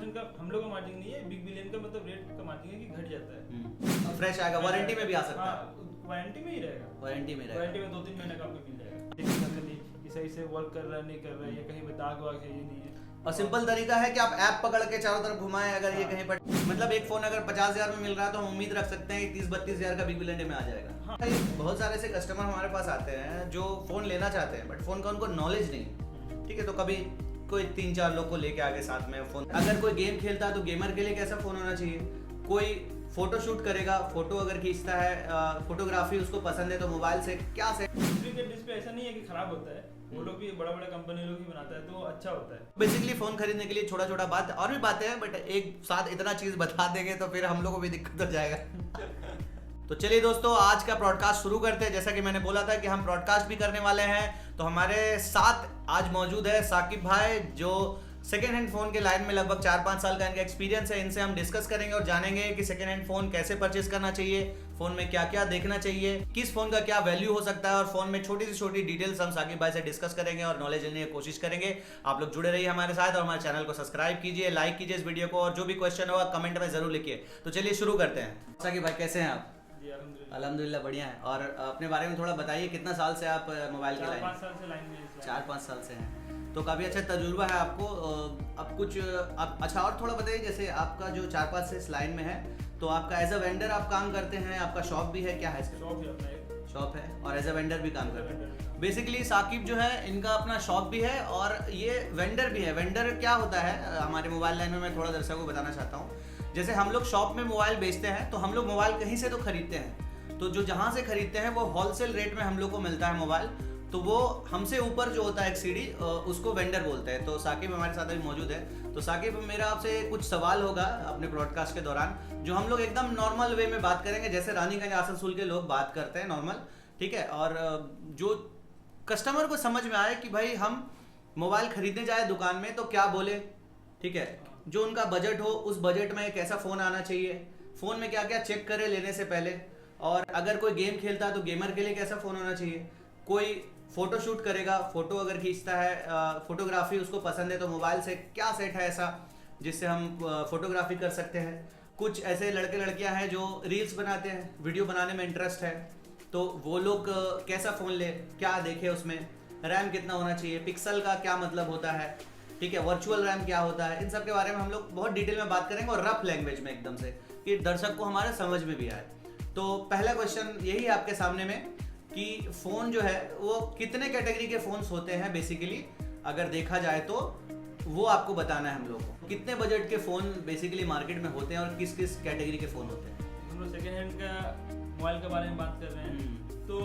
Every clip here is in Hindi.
30% का हम लोग का मार्जिन नहीं है, बिग बिलियन का मतलब रेट का मार्जिन है कि घट जाता है। फ्रेश आएगा, वारंटी में भी आ सकता है। वारंटी में ही रहेगा, वारंटी में रहेगा, वारंटी में 2-3 महीने का आपको मिल जाएगा कि सही से वर्क कर रहा है नहीं कर रहा है, या कहीं पे दाग वाग है ये नहीं है। और सिंपल तरीका है कि आप ऐप पकड़ के चारों तरफ घुमाएं, अगर ये कहीं पर मतलब एक फोन अगर 50,000 में मिल रहा है तो हम उम्मीद रख सकते हैं कि 30-32,000 का बिग बिलियन डे में आ जाएगा। हाँ। बहुत सारे ऐसे कस्टमर हमारे पास आते हैं जो फोन लेना चाहते हैं बट फोन का उनको नॉलेज नहीं, ठीक है, तो कभी कोई 3-4 लोग को लेके आगे साथ में फोन। अगर कोई गेम खेलता है तो गेमर के लिए कैसा फोन होना चाहिए, कोई फोटो शूट करेगा, फोटो अगर खींचता है, फोटोग्राफी उसको पसंद है तो मोबाइल से क्या से डुप्लीकेट डिस्प्ले ऐसा नहीं है कि खराब होता है, वो लोग भी बड़ा कंपनी लोग ही बनाता है तो अच्छा होता है। बेसिकली फोन खरीदने के लिए छोटा छोटा बात और भी बातें हैं, बट एक साथ इतना चीज बता देंगे तो फिर हम लोग को भी दिक्कत हो जाएगा। तो चलिए दोस्तों, आज का ब्रॉडकास्ट शुरू करते हैं। जैसा कि मैंने बोला था कि हम ब्रॉडकास्ट भी करने वाले हैं, तो हमारे साथ आज मौजूद है साकिब भाई, जो सेकेंड हैंड फोन के लाइन में लगभग 4-5 साल का इनका एक्सपीरियंस है। इनसे हम डिस्कस करेंगे और जानेंगे कि सेकेंड हैंड फोन कैसे परचेस करना चाहिए, फोन में क्या क्या देखना चाहिए, किस फोन का क्या वैल्यू हो सकता है, और फोन में छोटी से छोटी डिटेल्स हम साकिब भाई से डिस्कस करेंगे और नॉलेज लेने की कोशिश करेंगे। आप लोग जुड़े रहिए हमारे साथ और हमारे चैनल को सब्सक्राइब कीजिए, लाइक कीजिए इस वीडियो को, और जो भी क्वेश्चन होगा कमेंट में जरूर लिखिए। तो चलिए शुरू करते हैं। साकिब भाई कैसे हैं आप? जी अल्हम्दुलिल्लाह बढ़िया है। और अपने बारे में थोड़ा बताइए, कितना साल से आप मोबाइल की लाइन? 4-5 साल से लाइन में हैं। 4-5 साल से हैं, तो काफ़ी अच्छा तजुर्बा है आपको। अब कुछ आप अच्छा और थोड़ा बताइए, जैसे आपका जो 4-5 से इस लाइन में है, तो आपका एज अ वेंडर आप काम करते हैं, आपका शॉप भी है, क्या है इसका? शॉप है अपना एक। शॉप है और एज अ वेंडर भी काम करते हैं। वेंडर। बेसिकली साकिब जो है इनका अपना शॉप भी है और ये वेंडर भी है। वेंडर क्या होता है हमारे मोबाइल लाइन में, मैं थोड़ा दर्शकों को बताना चाहता हूँ। जैसे हम लोग शॉप में मोबाइल बेचते हैं तो हम लोग मोबाइल कहीं से तो खरीदते हैं, तो जो जहाँ से खरीदते हैं वो होलसेल रेट में हम लोग को मिलता है मोबाइल, तो वो हमसे ऊपर जो होता है एक सीढ़ी, उसको वेंडर बोलते हैं। तो साकिब हमारे साथ अभी मौजूद है। तो साकिब, मेरा आपसे कुछ सवाल होगा अपने ब्रॉडकास्ट के दौरान, जो हम लोग एकदम नॉर्मल वे में बात करेंगे, जैसे रानीगंज आसनसोल के लोग बात करते हैं नॉर्मल, ठीक है, और जो कस्टमर को समझ में आए कि भाई हम मोबाइल खरीदने जाए दुकान में तो क्या बोले, ठीक है, जो उनका बजट हो उस बजट में कैसा फ़ोन आना चाहिए, फ़ोन में क्या क्या चेक करे लेने से पहले, और अगर कोई गेम खेलता है तो गेमर के लिए कैसा फ़ोन होना चाहिए, कोई फोटो शूट करेगा, फोटो अगर खींचता है, फोटोग्राफी उसको पसंद है तो मोबाइल से क्या सेट है ऐसा जिससे हम फोटोग्राफी कर सकते हैं। कुछ ऐसे लड़के लड़कियां हैं जो रील्स बनाते हैं, वीडियो बनाने में इंटरेस्ट है, तो वो लोग कैसा फ़ोन ले, क्या देखे उसमें, रैम कितना होना चाहिए, पिक्सल का क्या मतलब होता है, ठीक है, वर्चुअल रैम क्या होता है, इन सब के बारे में हम लोग बहुत डिटेल में बात करेंगे और रफ लैंग्वेज में एकदम से, कि दर्शक को हमारे समझ में भी आए। तो पहला क्वेश्चन यही है आपके सामने में कि फ़ोन जो है वो कितने कैटेगरी के फ़ोन्स होते हैं बेसिकली, अगर देखा जाए तो वो आपको बताना है हम लोग को। कितने बजट के फ़ोन बेसिकली मार्केट में होते हैं और किस किस कैटेगरी के फ़ोन होते हैं? हम लोग सेकेंड हैंड का मोबाइल के बारे में बात कर रहे हैं, तो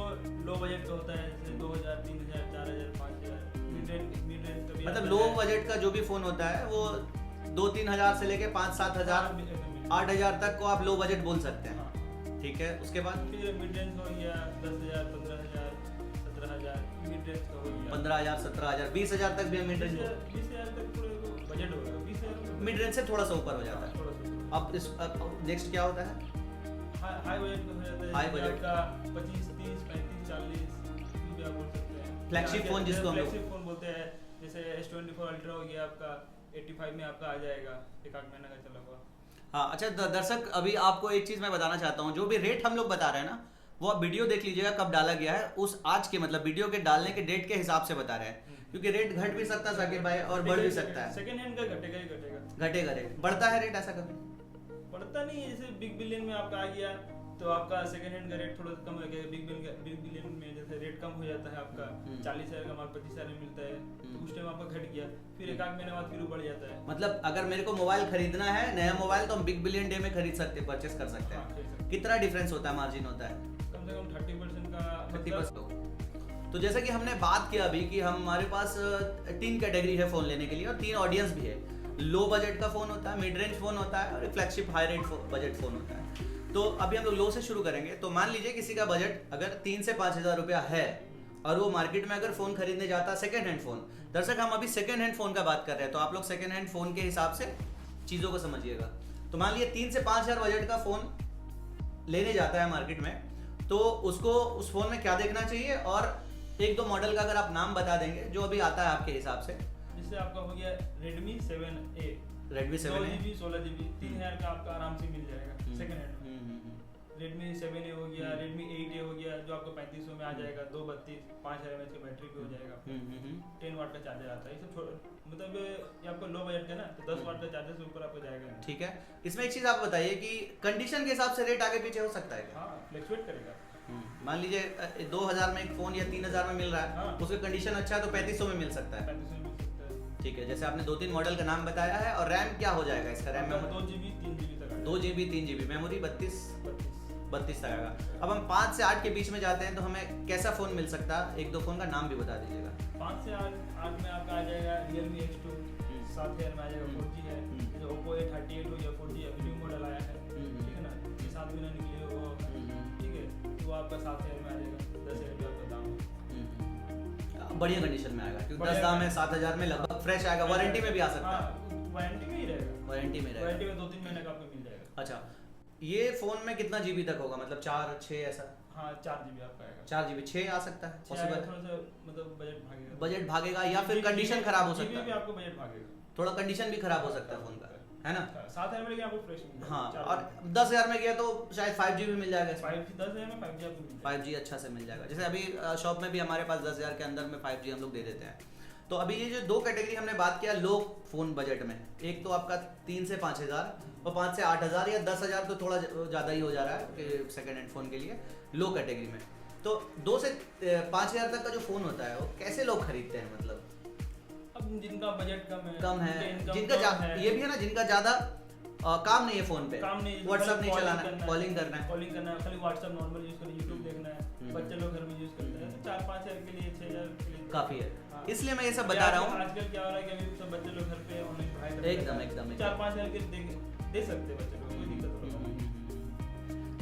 लो बजट का होता है, जैसे 2,000, 3,000, 4,000, 5,000, मिड रेंज का भी। मतलब लो बजट का जो भी फ़ोन होता है वो 2-3 हज़ार से लेके 5-7 हज़ार 8 हज़ार तक को आप लो बजट बोल सकते हैं, ठीक है। उसके बाद फिर मिड रेंज हो गया 10,000, 15,000, 17,000, मिड रेंज का हो गया 15,000, 17,000, 20,000 तक भी हम मिड रेंज, 20,000 तक बजट होगा, 20,000 मिड रेंज से थोड़ा सा ऊपर हो जाता है। थोड़ा सा। अब इस नेक्स्ट क्या होता है? हाई बजट का हो जाता है, हाई बजट का 25, 30, 35, 40 भी आप बोल सकते हैं। फ्लैगशिप फोन जिसको हम लोग फ्लैगशिप फोन बोलते हैं, जैसे S24 अल्ट्रा हो गया आपका 85 में आपका आ जाएगा, एक आध महीना का चला हुआ। हाँ अच्छा, दर्शक अभी आपको एक चीज़ मैं बताना चाहता हूँ, जो भी रेट हम लोग बता रहे हैं ना, वो आप वीडियो देख लीजिएगा कब डाला गया है, उस आज के मतलब वीडियो के डालने के डेट के हिसाब से बता रहे हैं, क्योंकि रेट घट भी सकता है साकिब भाई और बढ़ भी सकता है। सेकंड हैंड का घटेगा ही घटेगा। घटेगा रेट, बढ़ता है रेट ऐसा कभी? बढ़ता नहीं है, जैसे बिग बिलियन में आपका आ गया तो आपका सेकंड हैंड का रेट थोड़ा कम हो गया। बिग बिलियन में जैसे रेट कम हो जाता है आपका, 40,000 का माल 25,000 में मिलता है, तो उस टाइम आपका घट गया, फिर एक आध महीने बाद फिर बढ़ जाता है। मतलब अगर मेरे को मोबाइल खरीदना है, नया मोबाइल, तो हम बिग बिलियन डे में खरीद सकते हैं, परचेस कर सकते हैं। कितना डिफरेंस होता है, मार्जिन होता है? कम से कम 30% का 30%। तो जैसे कि हमने बात किया अभी कि हमारे पास 3 कैटेगरी है फ़ोन लेने के लिए और 3 ऑडियंस भी है। लो बजट का फ़ोन होता है, मिड रेंज फ़ोन होता है और एक flagship high rate budget phone होता है। तो अभी हम लोग लो से शुरू करेंगे। तो मान लीजिए किसी का बजट अगर 3 से 5 हज़ार रुपया है और वो मार्केट में अगर फ़ोन खरीदने जाता है सेकेंड हैंड फ़ोन, दर्शक हम अभी सेकेंड हैंड फ़ोन का बात कर रहे हैं, तो आप लोग सेकेंड हैंड फ़ोन के हिसाब से चीज़ों को समझिएगा। तो मान लीजिए 3 से 5 हज़ार बजट का फ़ोन लेने जाता है मार्केट में, तो उसको उस फ़ोन में क्या देखना चाहिए, और 1-2 मॉडल का अगर आप नाम बता देंगे जो अभी आता है आपके हिसाब से। जिससे आपका हो गया Redmi 7A। Redmi 7A 2GB 16GB 3000 का आपका आराम से मिल जाएगा सेकंड हैंड में। Redmi 7A हो गया, Redmi 8A हो गया जो आपको 3500 में आ जाएगा, 232 5000 mAh का बैटरी भी हो जाएगा, 10 वाट का चार्जर आता है। ये सब मतलब ये आपको लो बजट का ना, तो 10 वाट का चार्जर से ऊपर आपको जाएगा। ठीक है, इसमें एक चीज आप बताइए कि कंडीशन के हिसाब से रेट आगे पीछे हो सकता है क्या? हाँ, फ्लक्चुएट करेगा। मान लीजिए 2000 में एक फोन या 3000 में मिल रहा है, हाँ। उसकी कंडीशन अच्छा है तो 3500 में मिल सकता है। 3500 में मिल सकता है। ठीक है, जैसे आपने 2-3 मॉडल का नाम बताया है, और रैम क्या हो जाएगा इसका? रैम में 2GB 3GB तक 2GB 3GB, मेमोरी 32 तक आएगा। अब हम 5 से 8 के बीच में जाते हैं तो हमें कैसा फोन मिल सकता है? एक दो फोन का नाम भी बता दीजिएगा। 5 से 8 में आपका आ जाएगा Realme X2 7000 में आ जाएगा, 4G है। जो Oppo A38 हो या 4G अभी न्यू मॉडल आया है, ठीक है ना, ये 7 महीना निकले वो, ठीक है, तो वो आपका 7000 में आ जाएगा, 10,000 रुपये आपका दाम है। बढ़िया कंडीशन में आएगा क्योंकि 10 दाम में 7000 में लगभग फ्रेश आएगा। वारंटी में भी आ सकता है। वारंटी में ही रहेगा, वारंटी में रहेगा, वारंटी में 2-3 महीने का आपको मिल जाएगा। अच्छा, ये फोन में कितना जीबी तक होगा? मतलब 4-6 ऐसा? हाँ, 4GB आपका आएगा। 4GB 6 आ सकता है, पॉसिबल? थोड़ा सा मतलब बजट भागेगा, बजट भागेगा या फिर कंडीशन खराब हो सकता जीबी है? भी आपको बजट भागेगा, थोड़ा कंडीशन भी खराब हो सकता है फोन का, है ना? 7000 में लेकिन आपको फ्रेश मिल जाएगा। हाँ, और 10,000 में गया तो शायद 5GB मिल जाएगा इसमें। 10,000 में 5G आपको मिल जाएगा। 5G अच्छा से मिल जाएगा। जैसे अभी शॉप में भी हमारे पास 10,000 के अंदर में 5G हम लोग दे देते हैं। तो अभी ये जो दो कैटेगरी हमने बात किया लो फोन बजट में, एक तो आपका 3 से 5,000 और 5 से 8,000 या 10,000 तो थोड़ा ज़्यादा ही हो जा रहा है सेकेंड हैंड फ़ोन के लिए लो कैटेगरी में। तो 2 से 5,000 तक का जो फ़ोन होता है वो कैसे लोग खरीदते हैं? मतलब अब जिनका बजट कम है, जिनका ये भी है ना, जिनका ज़्यादा काम नहीं है फोन पे, काम नहीं, व्हाट्सएप नहीं चलाना है, कॉलिंग करना है, खाली व्हाट्सएप नॉर्मल यूज करना, यूट्यूब देखना है, बच्चे लोग घर में यूज करते हैं, तो 4-5 हज़ार के लिए 6,000 के लिए काफ़ी है। हाँ। इसलिए मैं ये सब बता रहा हूँ। आजकल क्या हो रहा है कि अभी सब बच्चे लोग घर पे ऑनलाइन पढ़ाई करते हैं, एकदम 4-5 हज़ार के दे सकते हैं बच्चे लोग, कोई दिक्कत नहीं है।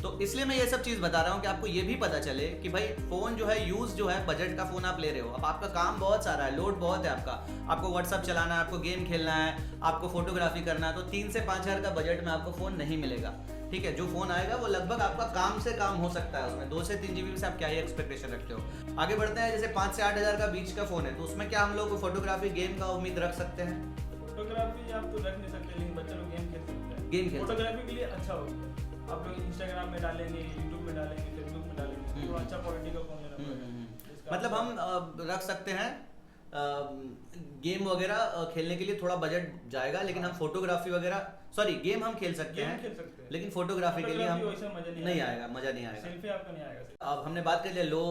तो इसलिए मैं ये सब चीज़ बता रहा हूँ कि आपको ये भी पता चले कि भाई फ़ोन जो है यूज़ जो है बजट का फ़ोन आप ले रहे हो, अब आपका काम बहुत सारा है, लोड बहुत है आपको व्हाट्सअप चलाना है, आपको गेम खेलना है, आपको फोटोग्राफी करना है, तो 3 से 5,000 का बजट में आपको फ़ोन नहीं मिलेगा। ठीक है, जो फ़ोन आएगा वो लगभग आपका काम से काम हो सकता है, उसमें 2 से 3 GB से आप क्या ही एक्सपेक्टेशन रखते हो। आगे बढ़ते हैं, जैसे 5 से 8,000 का बीच का फ़ोन है, तो उसमें क्या हम लोग फोटोग्राफी गेम का उम्मीद रख सकते हैं? फोटोग्राफी आप तो रख नहीं सकते, लेकिन बच्चे लोग गेम खेल सकते हैं। गेम खेल फोटोग्राफी के लिए अच्छा होगा, आप लोग इंस्टाग्राम में डालेंगे, यूट्यूब में डालेंगे, फेसबुक में डालेंगे, तो अच्छा क्वालिटी का फोन लेना पड़ेगा। मतलब हम रख सकते हैं गेम वगैरह खेलने के लिए थोड़ा बजट जाएगा, लेकिन हम फोटोग्राफी वगैरह गेम हम खेल सकते हैं, लेकिन फोटोग्राफी के लिए हम नहीं आएगा, मजा नहीं आएगा, सेल्फी आपका नहीं आएगा। अब हमने बात कर लिया लो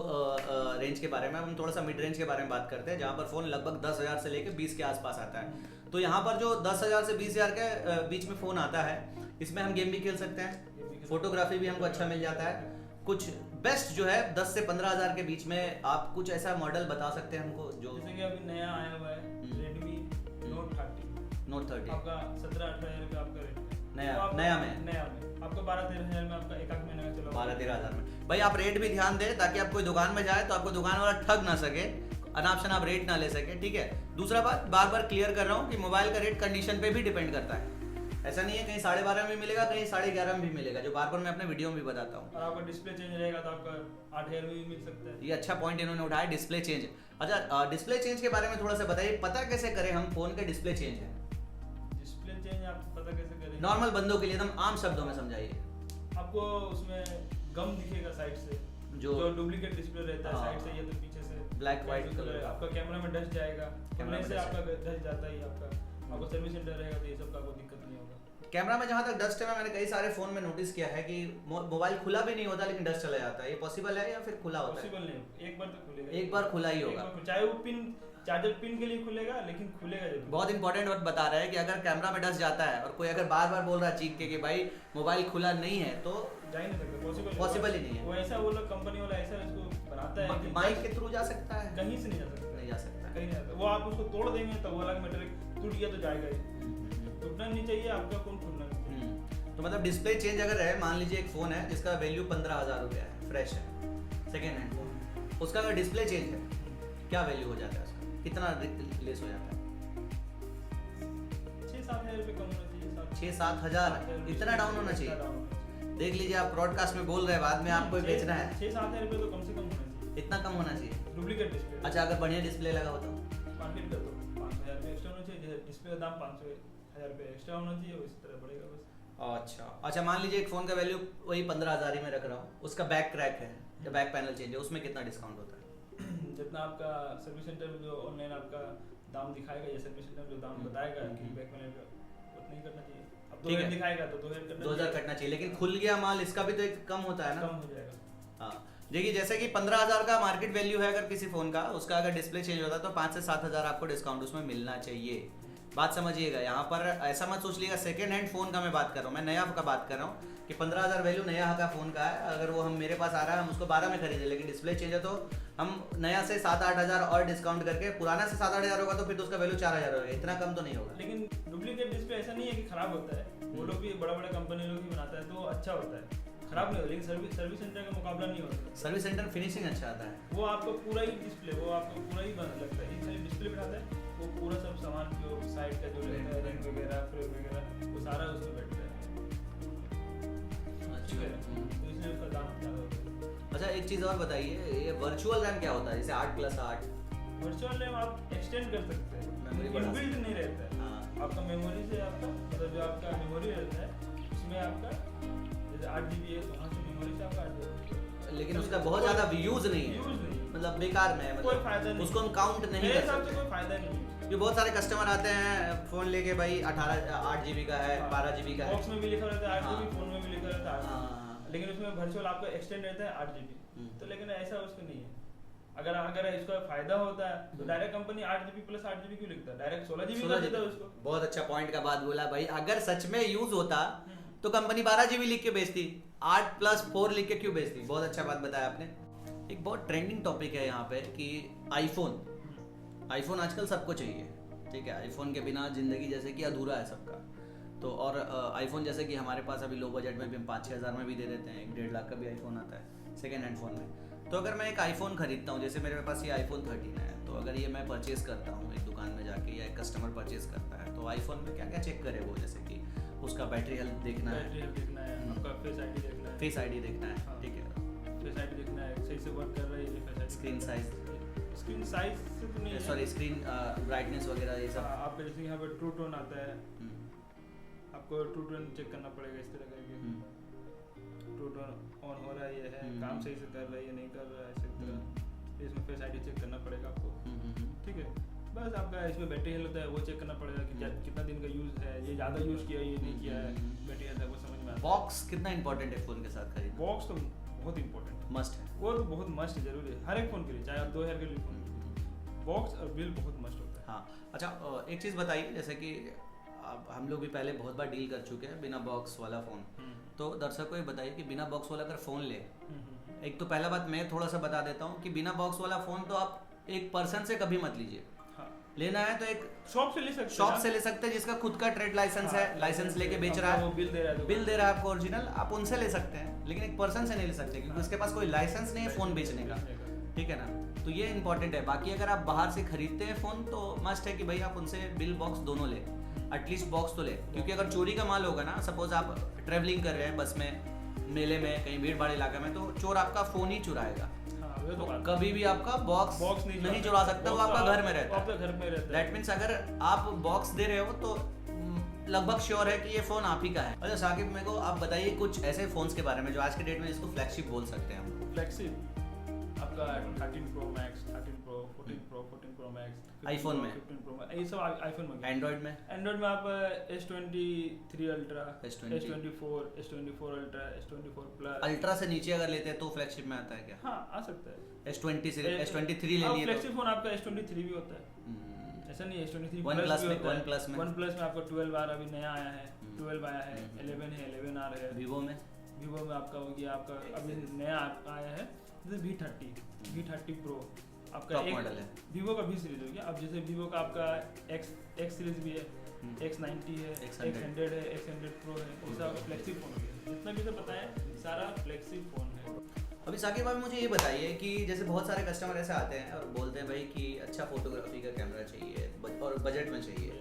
रेंज के बारे में, हम थोड़ा सा मिड रेंज के बारे में बात करते हैं, जहाँ पर फ़ोन लगभग 10,000 से लेकर 20 के आसपास आता है। तो यहाँ पर जो 10,000 से 20,000 के बीच में फ़ोन आता है, इसमें हम गेम भी खेल सकते हैं, फोटोग्राफी भी हमको अच्छा मिल जाता है। कुछ बेस्ट जो है 10 से 15,000 के बीच में आप कुछ ऐसा मॉडल बता सकते हैं हमको जो, जैसे कि अभी नया आया हुआ है Redmi Note 30 आपका 17-18 हज़ार का आपका रेट है, नया में आपको 12-13 हज़ार में आपका एक महीने का चला 12-13 हज़ार में। भाई आप रेट भी ध्यान दें ताकि आप कोई दुकान में जाए तो आपको दुकान वाला ठग ना सके, अनाप शनाप रेट ना ले सके। ठीक है, दूसरा बात बार बार क्लियर कर रहा हूँ कि मोबाइल का रेट कंडीशन पे भी डिपेंड करता है, ऐसा नहीं है कहीं 12.5 में मिलेगा, कहीं 11.5 में भी मिलेगा, जो बार बार मैं अपने वीडियो में भी बताता हूँ। और आपका डिस्प्ले चेंज रहेगा तो आपका 8,000 में भी मिल सकता है। ये अच्छा पॉइंट इन्होंने उठाया, डिस्प्ले चेंज। अच्छा, डिस्प्ले चेंज के बारे में थोड़ा सा बताइए, पता कैसे करें हम फोन के डिस्प्ले चेंज है? डिस्प्ले चेंज आप पता कैसे करें? नॉर्मल बंदों के लिए एकदम आम शब्दों में समझाइए। आपको उसमें गम दिखेगा साइड से, जो डुप्लीकेट डिस्प्ले रहता है साइड से या तो पीछे से ब्लैक व्हाइट कलर, आपका कैमरा में डस्ट जाएगा, कैमरे से आपका डस्ट जाता ही आपको सर्विस सेंटर रहेगा तो ये सब का कोई दिक्कत नहीं होगा। कैमरा में जहाँ तक डस्ट है, मैंने कई सारे फोन में नोटिस किया है कि मोबाइल खुला भी नहीं होता लेकिन डस्ट चला जाता है, ये पॉसिबल है या फिर खुला होता है? पॉसिबल नहीं, एक बार तो खुलेगा, एक बार खुला ही होगा, चाहे वो पिन चार्जर पिन के लिए खुलेगा, लेकिन खुलेगा जरूर। बहुत इंपॉर्टेंट बात बता रहा है कि अगर कैमरा में डस्ट जाता है और कोई अगर बार बार बोल रहा है चीख के कि भाई मोबाइल खुला नहीं है, तो जा ही नहीं सकता, पॉसिबल ही नहीं है। वो ऐसा वो लोग कंपनी वाला ऐसा इसको बनाता है कि माइक के थ्रू जा सकता है, कहीं से नहीं जा सकता, नहीं जा सकता, कहीं नहीं जाता। वो आप उसको तोड़ देंगे तो वो अलग मैटर, टूट गया तो जाएगा ही, टूटना नहीं चाहिए, आपका फोन खुलना नहीं चाहिए। तो मतलब डिस्प्ले चेंज अगर है, मान लीजिए एक फोन है जिसका वैल्यू 15,000 रुपया है, फ्रेश है, सेकेंड हैंड फोन, उसका अगर डिस्प्ले चेंज है क्या वैल्यू हो जाता है उसका, कितना लेस हो जाता है? 6-7 हज़ार रुपये कम होना चाहिए, 6-7 हज़ार इतना डाउन होना चाहिए? देख लीजिए, आप ब्रॉडकास्ट में बोल रहे हैं, बाद में आपको बेचना है, 6-7 हज़ार रुपये तो कम से कम होना चाहिए, इतना कम होना चाहिए डुप्लीकेट डिस्प्ले। अच्छा, अगर बढ़िया डिस्प्ले लगा हो तो मार्केट का तो 5,000 रुपये एक्स्ट्रा होना चाहिए, डिस्प्ले का दाम 500 1000 रुपये एक्स्ट्रा होना चाहिए, वो इसी तरह बढ़ेगा बस। अच्छा मान लीजिए एक फ़ोन का वैल्यू वही 15,000 ही में रख रहा हूँ, उसका बैक क्रैक है या बैक पैनल चेंज है, उसमें कितना डिस्काउंट होता है? जितना आपका सर्विस सेंटर में जो ऑनलाइन आपका दाम दिखाएगा या सर्विस सेंटर में जो दाम बताएगा कि बैक पैनल का, उतना ही करना चाहिए। अब 2000 दिखाएगा तो 2000 कटना चाहिए, लेकिन खुल गया माल इसका भी तो एक कम होता है ना? कम हो जाएगा। हाँ, देखिए जैसे कि 15,000 का मार्केट वैल्यू है अगर किसी फ़ोन का, उसका अगर डिस्प्ले चेंज होता है तो 5 से 7,000 आपको डिस्काउंट उसमें मिलना चाहिए। बात समझिएगा, यहाँ पर ऐसा मत सोच लीजिएगा सेकेंड हैंड फ़ोन का मैं बात कर रहा हूँ, मैं नया का बात कर रहा हूँ कि 15,000 वैल्यू नया का फ़ोन का है, अगर वो हम मेरे पास आ रहा है हम उसको 12 में खरीदें, लेकिन डिस्प्ले चेंज है तो हम नया से 7-8 हज़ार और डिस्काउंट करके, पुराना से 7-8 हज़ार होगा तो फिर तो उसका वैल्यू 4,000 होगा, इतना कम तो नहीं होगा। लेकिन डुप्लीकेट डिस्प्ले ऐसा नहीं है कि खराब होता है, वो लोग भी बड़ा बड़ा कंपनी लोग भी बनाता है तो अच्छा होता है, खराब नहीं होता, लेकिन सर्विस सेंटर का मुकाबला नहीं होता। सर्विस सेंटर फिनिशिंग अच्छा आता है, वो आपको पूरा ही डिस्प्ले, वो आपको पूरा ही लगता है, खाली डिस्प्ले बैठाता है, वो पूरा सब सामान जो साइड का जो रहता है रिंग वगैरह फ्रेम वगैरह वो सारा उसमें बैठता है। अच्छा तो इसलिए उसका दाम ज़्यादा होता है। अच्छा एक चीज़ और बताइए, ये वर्चुअल रैम क्या होता है? जैसे 8+8 वर्चुअल रैम आप एक्सटेंड कर सकते हैं, मेमोरी बढ़ा इनबिल्ट नहीं रहता है। हाँ, आपका मेमोरी से आपका मतलब जो आपका मेमोरी रहता है उसमें आपका जैसे 8 GB है तो वहाँ से मेमोरी से आपका 8 GB, लेकिन उसका बहुत ज़्यादा यूज़ नहीं है, यूज नहीं, मतलब बेकार में है, कोई मतलब फायदा नहीं, उसको हम काउंट नहीं मेरे कर हिसाब से सकते। कोई फायदा नहीं है। ये बहुत सारे कस्टमर आते हैं फ़ोन लेके, भाई 8 GB का है, 12 GB का है, बॉक्स में भी लिखा रहता है 8 हाँ। GB, फोन में भी लिखा रहता है 8 हाँ। GB, लेकिन उसमें वर्चुअल आपका एक्सटेंड रहता है 8 GB, तो लेकिन ऐसा उसका नहीं है। अगर इसका फायदा होता है तो direct company 8 GB plus 8 GB क्यों लिखता है, डायरेक्ट 16 GB कर देता है उसको। बहुत अच्छा पॉइंट का बात बोला भाई, अगर सच में यूज होता तो कंपनी 12 GB लिख के बेचती, 8+4 लिख के क्यों बेचती? बहुत अच्छा बात बताया आपने। एक बहुत ट्रेंडिंग टॉपिक है यहाँ पे कि आईफोन आजकल सबको चाहिए, ठीक है, आईफोन के बिना जिंदगी जैसे कि अधूरा है सबका। तो और आईफोन जैसे कि हमारे पास अभी लो बजट में भी हम 5-6 हज़ार में भी दे देते हैं, 1-1.5 लाख का भी आईफोन आता है सेकेंड हैंड फ़ोन में। तो अगर मैं एक आईफोन खरीदता हूँ, जैसे मेरे पास ये आईफोन 13 है, तो अगर ये मैं परचेज़ करता हूँ एक दुकान में जाके या एक कस्टमर परचेज़ करता है, तो आईफोन में क्या क्या चेक करे वो? जैसे कि उसका बैटरी हेल्थ देखना है, आपका फेस आईडी देखना है, फेस आईडी देखना है, हाँ। ठीक है, फेस आईडी देखना है, सही से वर्क कर रहा है ये face ID, screen size, screen size से तो नहीं है, सॉरी स्क्रीन ब्राइटनेस वगैरह ये सब। आपका जैसे यहाँ पे ट्रू टोन आता है, आपको ट्रू टोन चेक करना पड़ेगा इस तरह करके, ट्रू टोन ऑन हो रहा है ये है, काम सही से कर रहा है ये नहीं कर रहा है, इसी तरह इसमें फेस आईडी चेक करना पड़ेगा आपको, ठीक है। बस आपका इसमें बैटरी हेल्थ होता है वो चेक करना पड़ेगा कि कितना दिन का यूज़ है, ये ज़्यादा यूज़ किया ये नहीं किया है, बैटरी हेल्थ है वो समझ में आता है। बॉक्स कितना इंपॉर्टेंट है फ़ोन के साथ खरीदना? बॉक्स तो बहुत इंपॉर्टेंट मस्ट है, वो तो बहुत मस्ट जरूरी है हर एक फ़ोन के लिए, चाहे आप 2000 के लिए फ़ोन, बॉक्स और बिल बहुत मस्ट होता है। हाँ। अच्छा एक चीज़ बताइए, जैसे कि अब हम लोग भी पहले बहुत बार डील कर चुके हैं बिना बॉक्स वाला फ़ोन, तो दर्शकों को ये बताइए कि बिना बॉक्स वाला अगर फ़ोन ले, एक तो पहला बात मैं थोड़ा सा बता देता हूँ कि बिना बॉक्स वाला फ़ोन तो आप एक पर्सन से कभी मत लीजिए, लेना है तो एक शॉप से ले सकते हैं, शॉप से ले सकते हैं जिसका खुद का ट्रेड लाइसेंस है, लाइसेंस लेके बेच रहा है, वो बिल दे रहा है आपको ओरिजिनल, आप उनसे ले सकते हैं, लेकिन एक पर्सन से नहीं ले सकते क्योंकि उसके पास कोई लाइसेंस नहीं है फ़ोन बेचने का, ठीक है ना। तो ये इंपॉर्टेंट है। बाकी अगर आप बाहर से खरीदते हैं फ़ोन तो मस्ट है कि भाई आप उनसे बिल बॉक्स दोनों ले, एटलीस्ट बॉक्स तो ले, क्योंकि अगर चोरी का माल होगा ना, सपोज आप ट्रेवलिंग कर रहे हैं बस में, मेले में, कहीं भीड़ भाड़ इलाके में, तो चोर आपका फ़ोन ही चुराएगा, तो कभी भी आपका बॉक्स नहीं चुरा सकता, वो आपका घर में रहता है। दैट मीन्स अगर आप बॉक्स दे रहे हो तो लगभग श्योर है कि ये फ़ोन आप ही का है। अच्छा साकिब, मेरे को आप बताइए कुछ ऐसे फ़ोन्स के बारे में जो आज के डेट में इसको फ्लैगशिप बोल सकते हैं हम। फ्लैगशिप आपका 13 Pro Max, 13 Pro, 14 Pro, 14 Pro Max, iPhone में 15 Pro Max, ये सब आईफोन में। एंड्रॉइड में आप S23 Ultra, S20, S24, S24 Ultra, S24 Plus, ultra से नीचे अगर लेते हैं तो फ्लैगशिप में आता है क्या? हाँ आ सकता है। S20 से S23 ले लिए फ्लैगशिप फोन आपका S23 भी होता है, ऐसा नहीं है, S23 वन प्लस में आपका 12 R अभी नया आया है, 12 आया है, 11 है, 11R है। वीवो में आपका हो गया, आपका अभी नया आया है जैसे V30 Pro आपका टॉप एक मॉडल है, वीवो का भी सीरीज हो गया। अब जैसे वीवो का आपका X सीरीज भी है, X90 है, X100 है, X100 Pro है, वो सब फ्लैगशिप फोन हो गया। जितना भी तो पता है सारा फ्लैगशिप फोन है। अभी साकिब भाई मुझे ये बताइए कि जैसे बहुत सारे कस्टमर ऐसे आते हैं और बोलते हैं भाई कि अच्छा फोटोग्राफी का कैमरा चाहिए और बजट में चाहिए,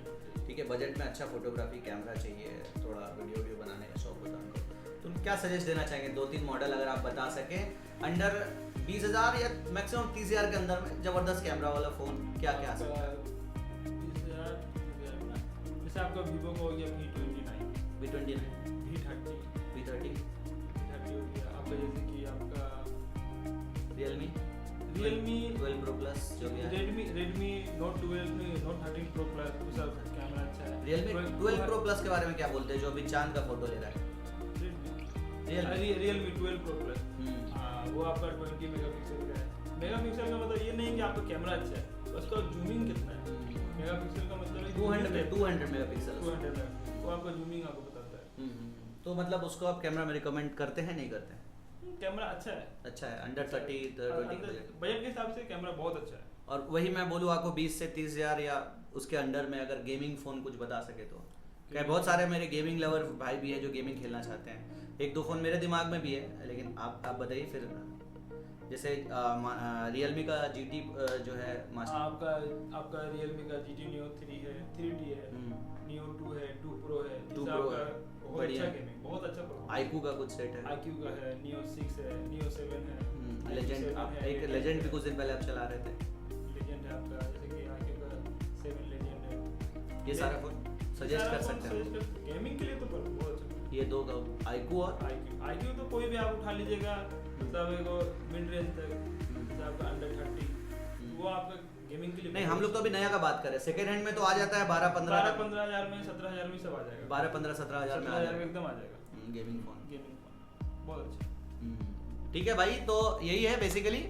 ठीक है, बजट में अच्छा फोटोग्राफी कैमरा चाहिए, थोड़ा वीडियो बनाने का शौक होता है उनको, तो क्या सजेस्ट देना चाहेंगे? 2-3 मॉडल अगर आप बता सकें अंडर 20,000 या मैक्सिमम 30,000 के अंदर में जबरदस्त कैमरा वाला फ़ोन क्या क्या आ सकता है? 30,000 जैसे जैसे आपका वीवो का हो गया V29, V29, V30 V30, हो गया आपका, जैसे कि आपका Realme Realme 12 Pro Plus जो भी है, Redmi Note 12 नहीं, Note 13 Pro Plus उसका कैमरा अच्छा है। Realme 12 Pro Plus के बारे में क्या बोलते हैं, जो अभी चांद का फोटो ले रहा है? Realme 12 Pro Plus, हाँ वो आपका 20 मेगापिक्सल का है। मेगापिक्सल का मतलब ये नहीं कि आपका कैमरा अच्छा है, उसका जूमिंग कितना है। मेगापिक्सल का मतलब है 200 मेगापिक्सल, 200 वो आपका जूमिंग आपको बताता है। तो मतलब उसको आप कैमरा में रिकमेंड करते हैं नहीं करते हैं? कैमरा अच्छा है, अच्छा है, अंडर 30 20 बजट के हिसाब से कैमरा बहुत अच्छा है। और वही मैं बोलूँ आपको 20 से 30 हज़ार या उसके अंडर में अगर गेमिंग फ़ोन कुछ बता सके तो। क्या बहुत सारे मेरे गेमिंग लवर भाई भी है जो गेमिंग खेलना चाहते हैं। एक दो फ़ोन मेरे दिमाग में भी है, लेकिन आप बताइए फिर। जैसे रियलमी का GT जो है आपका रियलमी का GT Neo 3 है, 3D है, Neo 2 है, 2 Pro है, 2 Pro है, बहुत अच्छा गेमिंग, बहुत अच्छा परफॉर्मेंस। iQOO का कुछ सेट है, iQOO का है, Neo 6 है, Neo 7 है, लेजेंड, एक लेजेंड भी कुछ दिन पहले आप चला रहे थे। लेजेंड है आपका, जैसे कि iQOO का 7 लेजेंड है। ये सारा फोन सजेस्ट कर सकते हैं गेमिंग के लिए, तो बहुत अच्छा। ये दो का iQOO और iQOO तो कोई भी आप उठा लीजिएगा, मतलब एक मिड रेंज तक, जैसे आपका अंडर 30 वो आपका गेमिंग के लिए नहीं। हम लोग तो अभी नया का बात कर रहे हैं, सेकंड हैंड में तो आ जाता है 12-15 हज़ार में, 17,000 में सब आ जाएगा। 12-15-17 हज़ार में आ जाएगा, एकदम आ जाएगा गेमिंग फोन बहुत अच्छा। ठीक है भाई, तो यही है बेसिकली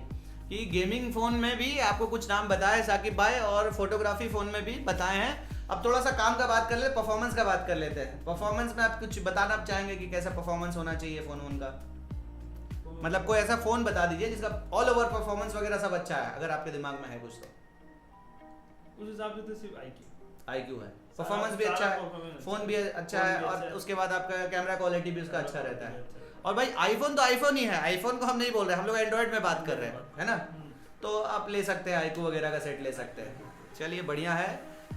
कि गेमिंग फ़ोन में भी आपको कुछ नाम बताए साकिब भाई, और फोटोग्राफी फ़ोन में भी बताए हैं। अब थोड़ा सा काम का बात कर ले, परफॉर्मेंस का बात कर लेते हैं। परफॉर्मेंस में आप कुछ बताना चाहेंगे कि कैसा परफॉर्मेंस होना चाहिए फ़ोन का? मतलब कोई ऐसा फ़ोन बता दीजिए जिसका ऑल ओवर परफॉर्मेंस वगैरह सब अच्छा है, अगर आपके दिमाग में है कुछ तो। उस हिसाब से तो सिर्फ iQOO है, परफॉर्मेंस भी अच्छा है, फ़ोन भी अच्छा है, और उसके बाद आपका कैमरा क्वालिटी भी उसका अच्छा रहता है। और भाई आईफोन तो आईफोन ही है, आईफोन को हम नहीं बोल रहे, हम लोग एंड्रॉइड में बात कर रहे हैं, है ना? तो आप ले सकते हैं, iQOO वगैरह का सेट ले सकते हैं। चलिए बढ़िया है,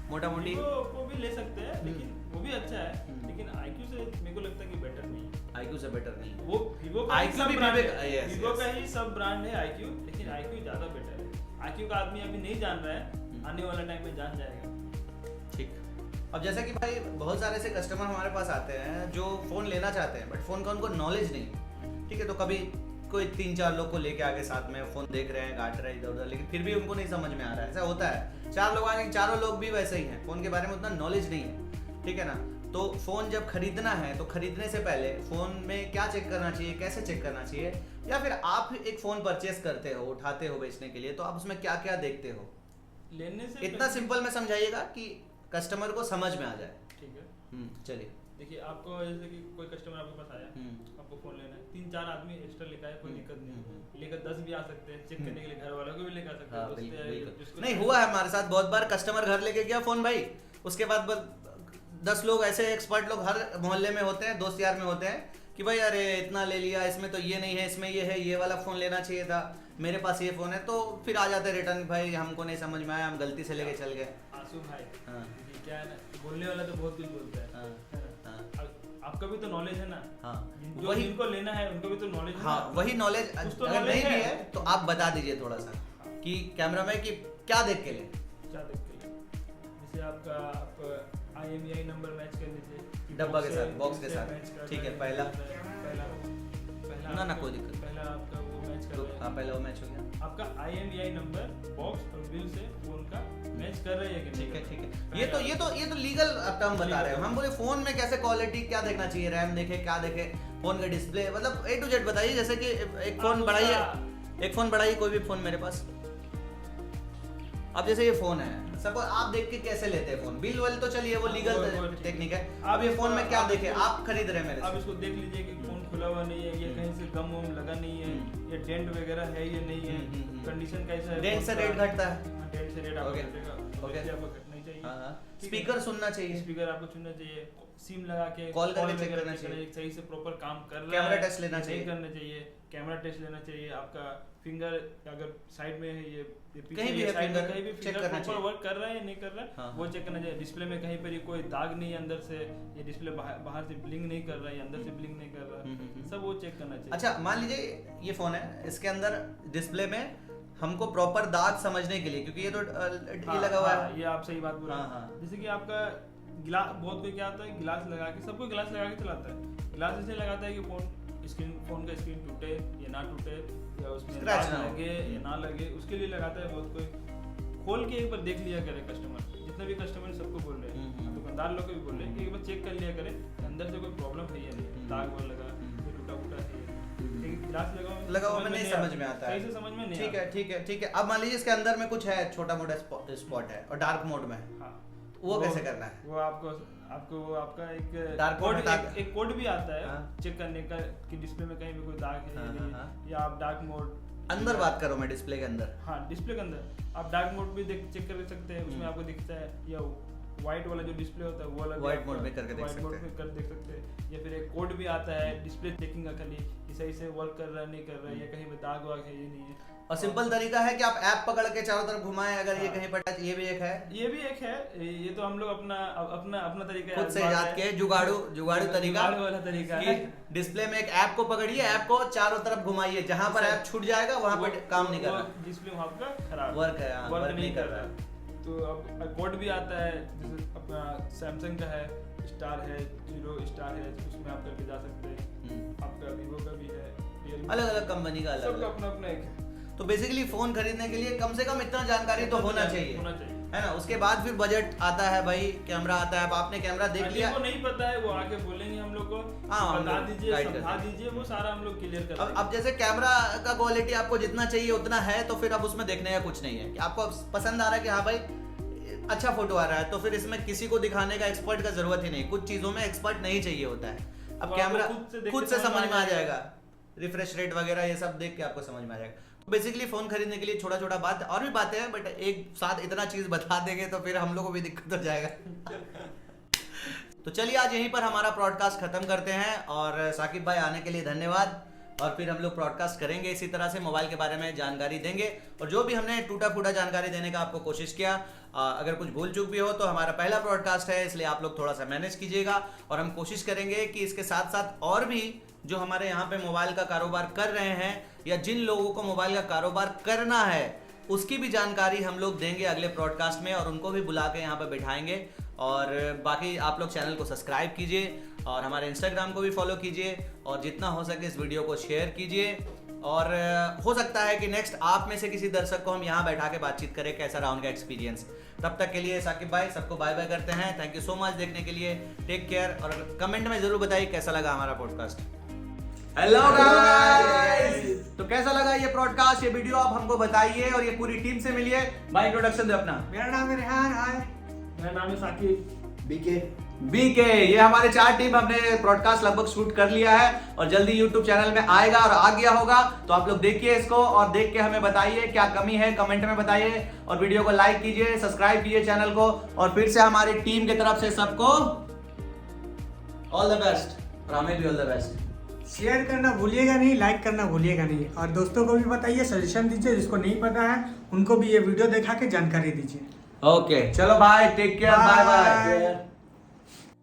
मोटा मोटी वो भी ले सकते हैं, लेकिन वो भी अच्छा है, लेकिन iQOO से मेरे को लगता है कि बेटर नहीं है। iQOO से बेटर नहीं, वो वीवो का iQOO भी वीवो का ही सब ब्रांड है iQOO, लेकिन iQOO ज्यादा बेटर है। iQOO का आदमी अभी नहीं जान रहा है, आने वाला टाइम में जान जाएगा। ठीक। अब जैसा कि भाई बहुत सारे ऐसे कस्टमर हमारे पास आते हैं जो फ़ोन लेना चाहते हैं, बट फ़ोन का उनको नॉलेज नहीं, ठीक है? तो कभी कोई 3-4 लोग को लेके आके साथ में फ़ोन देख रहे हैं, घाट रहे हैं इधर उधर, लेकिन फिर भी उनको नहीं समझ में आ रहा है। ऐसा होता है, 4 लोग आएंगे, चारों लोग भी वैसे ही हैं, फ़ोन के बारे में उतना नॉलेज नहीं है, ठीक है ना? तो फ़ोन जब खरीदना है तो खरीदने से पहले फ़ोन में क्या चेक करना चाहिए, कैसे चेक करना चाहिए, या फिर आप एक फ़ोन परचेस करते हो, उठाते हो बेचने के लिए, तो आप उसमें क्या क्या देखते हो? लेने से इतना सिंपल में समझाइएगा कि कस्टमर को समझ में आ जाए। ठीक है, चलिए। देखिए, आपको जैसे कि कोई कस्टमर आपके पास आया, आपको फोन लेना है, 3-4 आदमी एक्स्ट्रा लेकर आए, कोई दिक्कत नहीं, लेकर 10 भी आ सकते हैं, चेक करने के लिए घर वालों को भी लेकर आ सकते हैं। नहीं, हुआ है हमारे साथ बहुत बार, कस्टमर घर लेके गया फोन भाई, उसके बाद 10 लोग ऐसे एक्सपर्ट लोग हर मोहल्ले में होते हैं, दोस्त यार में होते हैं कि भाई अरे इतना ले लिया, इसमें तो ये नहीं है, इसमें ये है, ये वाला फ़ोन लेना चाहिए था, मेरे पास ये फ़ोन है, तो फिर आ जाते रिटर्न, भाई हमको नहीं समझ में आया, हम गलती से लेके चल गए। आंसू भाई, क्या है ना, बोलने वाला तो बहुत कुछ बोलता है, आपका भी तो नॉलेज है ना। वही इनको लेना है, उनको भी तो नॉलेज है। वही नॉलेज अगर नहीं भी है तो आप बता दीजिए थोड़ा सा कि कैमरा में कि क्या देख के ले, जैसे आपका IMEI नंबर मैच कर लीजिए डब्बा के साथ, बॉक्स के साथ, ठीक है? पहला ना कोई दिक्कत, पहला आपका वो मैच कर रहा है, पहला वो मैच हो गया, आपका IMEI नंबर बॉक्स और बिल से फोन का मैच कर रही है कि ठीक है? ठीक है, ये तो लीगल टर्म बता रहे हो, हम बोले फोन में कैसे क्वालिटी क्या देखना चाहिए, रैम देखे, क्या देखे, फोन का डिस्प्ले, मतलब A to Z बताइए। जैसे कि एक फोन बढ़ाइए, कोई भी फोन मेरे पास, अब जैसे ये फोन है, सपोज आप देख के कैसे लेते हैं फोन, बिल वाले तो चलिए वो लीगल टेक्निक है, अब ये फोन में क्या देखे, आप खरीद रहे हैं मेरे से, आप इसको देख लीजिए कि फोन खुला हुआ नहीं है, ये कहीं से गम वम लगा नहीं है, ये डेंट वगैरह है ये नहीं है, कंडीशन कैसा है, डेंट से रेट घटता है, डेंट से रेट आपको घटेगा, आपको घटना ही चाहिए। स्पीकर सुनना चाहिए, स्पीकर आपको सुनना चाहिए, सिम लगा के कॉल करके चेक करना चाहिए, सही से प्रॉपर काम कर रहा है, कैमरा टेस्ट लेना चाहिए, कैमरा टेस्ट लेना चाहिए, आपका फिंगर अगर साइड में है, ये कहीं भी है, फिंगर कहीं भी चेक करना चाहिए, वर्क कर रहा है या नहीं कर रहा है, वो चेक करना चाहिए। डिस्प्ले में कहीं पर कोई दाग नहीं है अंदर से, ये डिस्प्ले बाहर से ब्लिंक नहीं कर रहा है, अंदर से ब्लिंक नहीं कर रहा है, सब वो चेक करना चाहिए। अच्छा, मान लीजिए ये फोन है, इसके अंदर डिस्प्ले में हमको प्रॉपर दाग समझने के लिए, क्योंकि ये तो ये लगा हुआ है, ये आप सही बात बोल रहे हैं। जैसे कि आपका गिलास, बहुत कोई क्या होता है गिलास लगा के, सबको गिलास लगा के चलाता है। गिलास इसलिए लगाता है कि फोन का स्क्रीन टूटे या ना टूटे, या उसमें स्क्रैच ना लगे या ना लगे, उसके लिए लगाता है बहुत कोई। खोल के एक बार देख लिया करे कस्टमर, जितने भी कस्टमर सबको बोल रहे हैं, दुकानदार लोग को भी बोल रहे हैं कि एक बार चेक कर लिया करे अंदर से कोई प्रॉब्लम है या नहीं, दाग वाग लगा, कोई टूटा फूटा है, गिलास लगाओ में नहीं समझ में आता है, सही से समझ में नहीं। ठीक है ठीक है ठीक है। अब मान लीजिए इसके अंदर में कुछ है, छोटा मोटा स्पॉट है और डार्क मोड में, हाँ, वो कैसे करना है? वो आपको आपका एक डार्क कोड मोड एक कोड भी आता है, हाँ। चेक करने का कि डिस्प्ले में कहीं भी कोई दाग है या हाँ, नहीं, हाँ। या आप डार्क मोड अंदर बात करो मैं डिस्प्ले के अंदर। हाँ, डिस्प्ले के अंदर आप डार्क मोड भी चेक कर सकते हैं, उसमें आपको दिखता है, या व्हाइट वाला जो डिस्प्ले होता है वो वाला व्हाइट मोड में करके देख व्हाइट मोड में कर देख सकते हैं। या फिर एक कोड भी आता है डिस्प्ले चेकिंग का खाली, कि सही से वर्क कर रहा है नहीं कर रहा है, या कहीं पे दाग वाग है ये नहीं है। और सिंपल तरीका है कि आप ऐप पकड़ के चारों तरफ घुमाएं, अगर ये हाँ। कहीं पर ये भी एक है, ये भी एक है, ये तो हम लोग अपना तरीका खुद से इजाद के जुगाड़ू तरीका जुगाड़ू वाला तरीका है। डिस्प्ले में एक ऐप को पकड़िए, ऐप को चारों तरफ घुमाइए, जहां पर ऐप छूट जाएगा वहां पर काम नहीं कर रहा, डिस्प्ले वहां का खराब वर्क है, वर्क नहीं कर रहा है। तो अब कोड भी आता है, जैसे अपना सैमसंग का है, स्टार है, 0 स्टार है, उसमें आप करके जा सकते हैं। आपका वीवो का भी है, अलग अलग कंपनी का अलग सबका अपना अपना एक है। तो बेसिकली फोन खरीदने के लिए कम से कम इतना जानकारी तो होना चाहिए, है ना। उसके बाद फिर बजट आता है भाई, कैमरा आता है। अब आपने कैमरा देख लिया, वो नहीं पता है वो आके बोलेंगे हम लोग को, बता दीजिए, समझा दीजिए, वो सारा हम लोग क्लियर कर देंगे। अब जैसे कैमरा का क्वालिटी आपको जितना चाहिए उतना है, तो फिर अब उसमें देखने का कुछ नहीं है कि आपको पसंद आ रहा है कि हाँ भाई अच्छा फोटो आ रहा है, तो फिर इसमें किसी को दिखाने का एक्सपर्ट का जरूरत ही नहीं। कुछ चीजों में एक्सपर्ट नहीं चाहिए होता है। अब कैमरा खुद से समझ में आ जाएगा, रिफ्रेश रेट वगैरह ये सब देख के आपको समझ में आ जाएगा। बेसिकली फोन खरीदने के लिए छोटा छोटा बात और भी बातें हैं, बट एक साथ इतना चीज बता देंगे तो फिर हम लोग को भी दिक्कत हो जाएगा। तो चलिए आज यहीं पर हमारा ब्रॉडकास्ट खत्म करते हैं, और साकिब भाई आने के लिए धन्यवाद। और फिर हम लोग ब्रॉडकास्ट करेंगे इसी तरह से, मोबाइल के बारे में जानकारी देंगे, और जो भी हमने टूटा फूटा जानकारी देने का आपको कोशिश किया, अगर कुछ भूल चूक भी हो तो हमारा पहला ब्रॉडकास्ट है, इसलिए आप लोग थोड़ा सा मैनेज कीजिएगा। और हम कोशिश करेंगे कि इसके साथ साथ और भी जो हमारे यहाँ पे मोबाइल का कारोबार कर रहे हैं, या जिन लोगों को मोबाइल का कारोबार करना है, उसकी भी जानकारी हम लोग देंगे अगले ब्रॉडकास्ट में, और उनको भी बुला के यहाँ पे बिठाएंगे। और बाकी आप लोग चैनल को सब्सक्राइब कीजिए, और हमारे इंस्टाग्राम को भी फॉलो कीजिए, और जितना हो सके इस वीडियो को शेयर कीजिए। और हो सकता है कि नेक्स्ट आप में से किसी दर्शक को हम यहाँ बैठा के बातचीत करें कैसा रहा उनका एक्सपीरियंस। तब तक के लिए साकिब भाई सबको बाय बाय करते हैं। थैंक यू सो मच देखने के लिए, टेक केयर, और कमेंट में जरूर बताइए कैसा लगा हमारा पॉडकास्ट। हेलो गाइस, तो कैसा लगा ये पॉडकास्ट, ये वीडियो आप हमको बताइए, और ये पूरी टीम से मिलिए। भाई इंट्रोडक्शन दे अपना। मेरा नाम है रेहान, हाय। मेरा नाम है साकिब, बीके। ये हमारे 4 टीम, हमने ब्रॉडकास्ट लगभग शूट कर लिया है, और जल्दी यूट्यूब चैनल में आएगा और आ गया होगा, तो आप लोग देखिए इसको, और देख के हमें बताइए क्या कमी है, कमेंट में बताइए, और वीडियो को लाइक कीजिए, सब्सक्राइब कीजिए चैनल को, और फिर से हमारी टीम की तरफ से सबको ऑल द बेस्ट, और हमें भी ऑल द बेस्ट। शेयर करना भूलिएगा नहीं, लाइक करना भूलिएगा नहीं, और दोस्तों को भी बताइए, सजेशन दीजिए, जिसको नहीं पता है उनको भी ये वीडियो दिखा के जानकारी दीजिए। ओके, चलो bye, take care, bye bye.